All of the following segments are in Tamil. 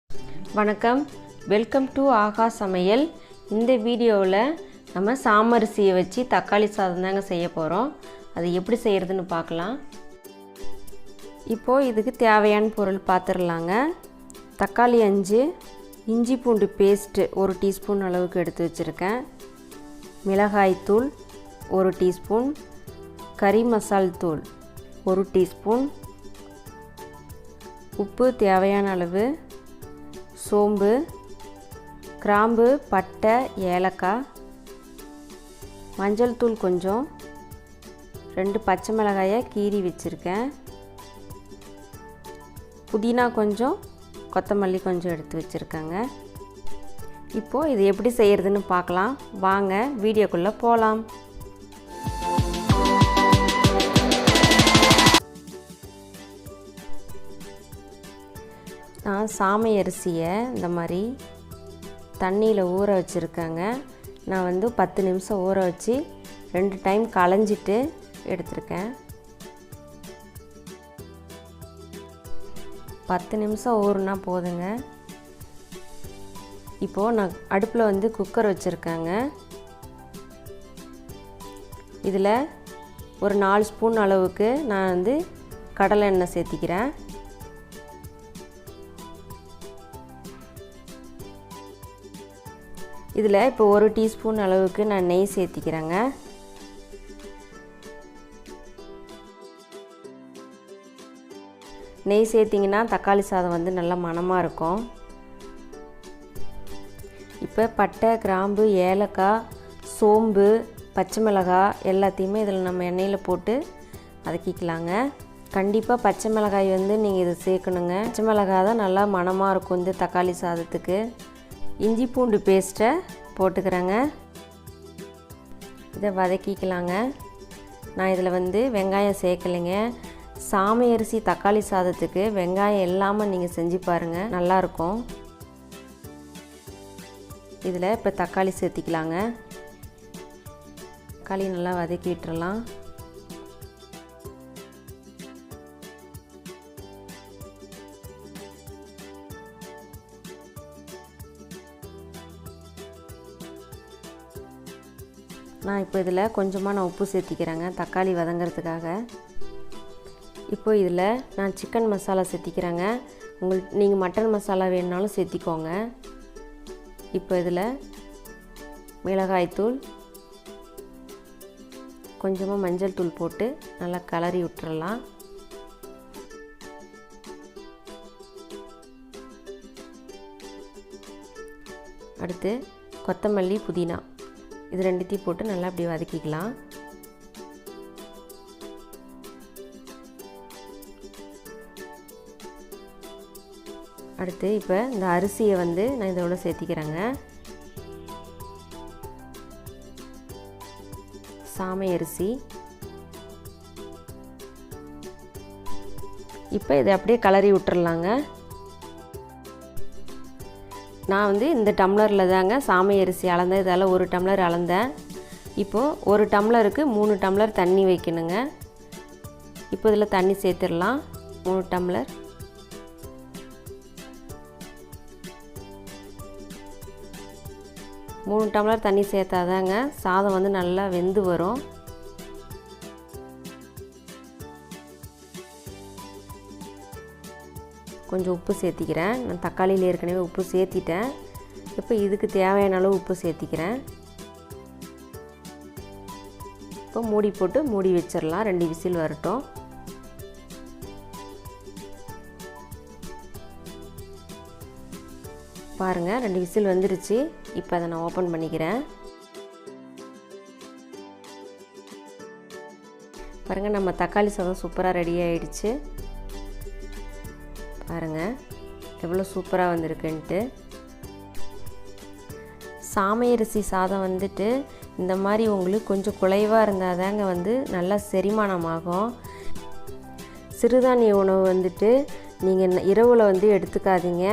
வணக்கம், வெல்கம் டு ஆகா சமையல். இந்த வீடியோவில் நம்ம சாமரிசியை வச்சு தக்காளி சாதம் தாங்க செய்ய போகிறோம். அது எப்படி செய்கிறதுன்னு பார்க்கலாம். இப்போது இதுக்கு தேவையான பொருள் பார்த்துடலாங்க. தக்காளி 5, இஞ்சி பூண்டு பேஸ்ட்டு 1 டீஸ்பூன் அளவுக்கு எடுத்து வச்சுருக்கேன். மிளகாய்த்தூள் 1 டீஸ்பூன், கறி மசால் தூள் 1 டீஸ்பூன், உப்பு தேவையான அளவு, சோம்பு, கிராம்பு, பட்டை, ஏலக்காய், மஞ்சள் தூள் கொஞ்சம், 2 பச்சை மிளகாயை கீறி வச்சுருக்கேன், புதினா கொஞ்சம், கொத்தமல்லி கொஞ்சம் எடுத்து வச்சுருக்கேங்க. இப்போது இது எப்படி செய்கிறதுன்னு பார்க்கலாம். வாங்க வீடியோக்குள்ளே போகலாம். நான் சாமை அரிசியை இந்த மாதிரி தண்ணியில் ஊற வச்சுருக்கேங்க. நான் 10 நிமிஷம் ஊற வச்சு 2 டைம் களைஞ்சிட்டு எடுத்திருக்கேன். 10 நிமிஷம் ஊறுனா போதுங்க. இப்போது நான் அடுப்பில் குக்கர் வச்சுருக்கேங்க. இதில் ஒரு 4 ஸ்பூன் அளவுக்கு நான் கடலை எண்ணெய் சேர்த்திக்கிறேன். இதில் இப்போ 1 டீஸ்பூன் அளவுக்கு நான் நெய் சேர்த்திக்கிறேங்க. நெய் சேர்த்திங்கன்னா தக்காளி சாதம் நல்லா மணமாக இருக்கும். இப்போ பட்டை, கிராம்பு, ஏலக்காய், சோம்பு, பச்சை மிளகாய் எல்லாத்தையுமே இதில் நம்ம எண்ணெயில் போட்டு வதக்கிக்கலாங்க. கண்டிப்பாக பச்சை மிளகாய் நீங்கள் இதை சேர்க்கணுங்க. பச்சை மிளகாய் தான் நல்லா மணமாக இருக்கும் இந்த தக்காளி சாதத்துக்கு. இஞ்சி பூண்டு பேஸ்ட்டை போட்டுக்கிறேங்க. இதை வதக்கிக்கலாங்க. நான் இதில் வெங்காயம் சேர்க்கலைங்க. சாமை அரிசி தக்காளி சாதத்துக்கு வெங்காயம் இல்லாமல் நீங்கள் செஞ்சு பாருங்கள், நல்லாயிருக்கும். இதில் இப்போ தக்காளி சேர்த்திக்கலாங்க. தக்காளி நல்லா வதக்கி விட்டுறலாம். நான் இப்போ இதில் கொஞ்சமாக உப்பு சேர்த்திக்கிறேங்க, தக்காளி வதங்கிறதுக்காக. இப்போ இதில் நான் சிக்கன் மசாலா சேர்த்திக்கிறேங்க. நீங்கள் மட்டன் மசாலா வேணுனாலும் சேர்த்திக்கோங்க. இப்போ இதில் மிளகாய்த்தூள், கொஞ்சமாக மஞ்சள் தூள் போட்டு நல்லா கிளறி விட்டுறலாம். அடுத்து கொத்தமல்லி, புதினா இது 2த்தையும் போட்டு நல்லா அப்படி வதக்கிக்கலாம். அடுத்து இப்போ இந்த அரிசியை நான் இதோட சேர்த்திக்கிறேங்க. சாமை அரிசி. இப்போ இதை அப்படியே கிளறி விட்டுறலாங்க. நான் இந்த டம்ளரில் தாங்க சாமை அரிசி அளந்தேன். இதால் 1 டம்ளர் அளந்தேன். இப்போது 1 டம்ளருக்கு 3 டம்ளர் தண்ணி வைக்கணுங்க. இப்போ இதில் தண்ணி சேர்த்துடலாம். 3 டம்ளர். மூணு டம்ளர் தண்ணி சேர்த்தாதாங்க சாதம் நல்லா வெந்து வரும். கொஞ்சம் உப்பு சேர்த்திக்கிறேன். நான் தக்காளியில் ஏற்கனவே உப்பு சேர்த்திட்டேன். இப்போ இதுக்கு தேவையான அளவு உப்பு சேர்த்திக்கிறேன். இப்போ மூடி போட்டு மூடி வச்சிடலாம். 2 விசில் வரட்டும். பாருங்கள், 2 விசில் வந்துருச்சு. இப்போ அதை நான் ஓப்பன் பண்ணிக்கிறேன். பாருங்கள், நம்ம தக்காளி சாதம் சூப்பராக ரெடி ஆகிடுச்சு. பாருங்கள் எவ்வளோ சூப்பராக வந்திருக்குன்ட்டு. சாமை அரிசி சாதம் இந்த மாதிரி உங்களுக்கு கொஞ்சம் குலைவாக இருந்தால் தாங்க நல்லா செரிமானமாகும். சிறுதானிய உணவு நீங்கள் இரவில் எடுத்துக்காதீங்க.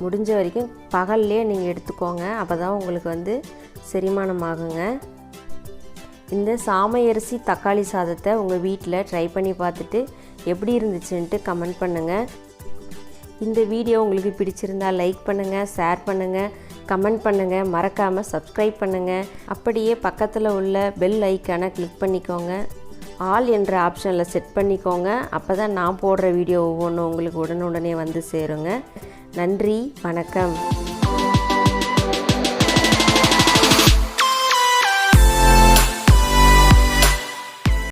முடிஞ்ச வரைக்கும் பகல்லே நீங்கள் எடுத்துக்கோங்க. அப்போ தான் உங்களுக்கு செரிமானமாகுங்க. இந்த சாமை அரிசி தக்காளி சாதத்தை உங்கள் வீட்டில் ட்ரை பண்ணி பார்த்துட்டு எப்படி இருந்துச்சுன்ட்டு கமெண்ட் பண்ணுங்கள். இந்த வீடியோ உங்களுக்கு பிடிச்சிருந்தா லைக் பண்ணுங்கள், ஷேர் பண்ணுங்கள், கமெண்ட் பண்ணுங்கள், மறக்காமல் சப்ஸ்கிரைப் பண்ணுங்கள். அப்படியே பக்கத்தில் உள்ள பெல் ஐக்கானை கிளிக் பண்ணிக்கோங்க. ஆல் என்ற ஆப்ஷனில் செட் பண்ணிக்கோங்க. அப்போ தான் நான் போடுற வீடியோ ஒவ்வொன்றும் உங்களுக்கு உடனுடனே வந்து சேருங்க. நன்றி, வணக்கம்.